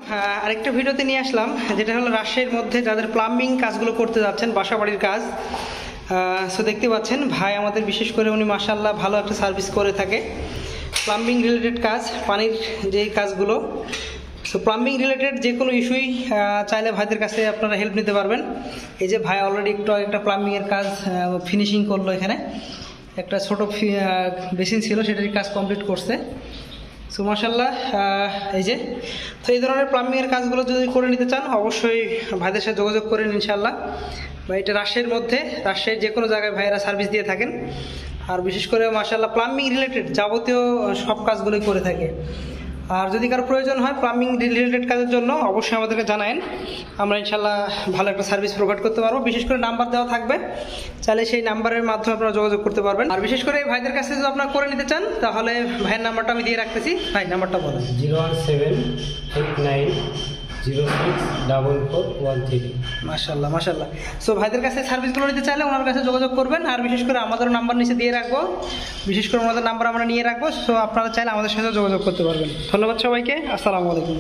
আরেকটা ভিডিওতে নিয়ে আসলাম, যেটা হলো রাজশাহীর মধ্যে যাদের প্লাম্বিং কাজগুলো করতে যাচ্ছেন, বাসা বাড়ির কাজ। সো দেখতে পাচ্ছেন ভাই আমাদের, বিশেষ করে উনি মাশাআল্লাহ ভালো একটা সার্ভিস করে থাকে প্লাম্বিং রিলেটেড কাজ, পানির যে কাজগুলো। সো প্লাম্বিং রিলেটেড যে কোনো ইস্যুই চাইলে ভাইদের কাছে আপনারা হেল্প নিতে পারবেন। এই যে ভাই অলরেডি একটা প্লাম্বিংয়ের কাজ ফিনিশিং করলো, এখানে একটা ছোট বেসিন ছিল সেটার কাজ কমপ্লিট করছে। সো মাশাআল্লাহ, এই যে তো এই ধরনের প্লাম্বিংয়ের কাজগুলো যদি করে নিতে চান অবশ্যই ভাইদের সাথে যোগাযোগ করেন ইনশাআল্লাহ। বা এটা রাজশাহীর মধ্যে, রাজশাহীর যে কোনো জায়গায় ভাইয়েরা সার্ভিস দিয়ে থাকেন। আর বিশেষ করে মাশাআল্লাহ প্লাম্বিং রিলেটেড যাবতীয় সব কাজগুলোই করে থাকে। আর যদি কারো প্রয়োজন হয় প্লাম্বিং রিলেটেড কাজের জন্য অবশ্যই আমাদেরকে জানায়েন, আমরা ইনশাআল্লাহ ভালো একটা সার্ভিস প্রোভাইড করতে পারবো। বিশেষ করে নাম্বার দেওয়া থাকবে, চাইলে সেই নাম্বারের মাধ্যমে আপনারা যোগাযোগ করতে পারবেন। আর বিশেষ করে ভাইদের কাছে যদি আপনারা করে নিতে চান তাহলে ভাইয়ের নাম্বারটা আমি দিয়ে রাখতেছি। ভাই নাম্বারটা বলেন। 01789064413। মাশাআল্লাহ মাশাআল্লাহ। সো ভাইদের কাছে সার্ভিসগুলো নিতে চাইলে ওনার কাছে যোগাযোগ করবেন। আর বিশেষ করে আমাদেরও নাম্বার নিচে দিয়ে রাখবো, বিশেষ করে ওনাদের নাম্বার আমরা নিয়ে রাখবো। সো আপনারা চাইলে আমাদের সাথে যোগাযোগ করতে পারবেন। ধন্যবাদ সবাইকে, আসসালামু আলাইকুম।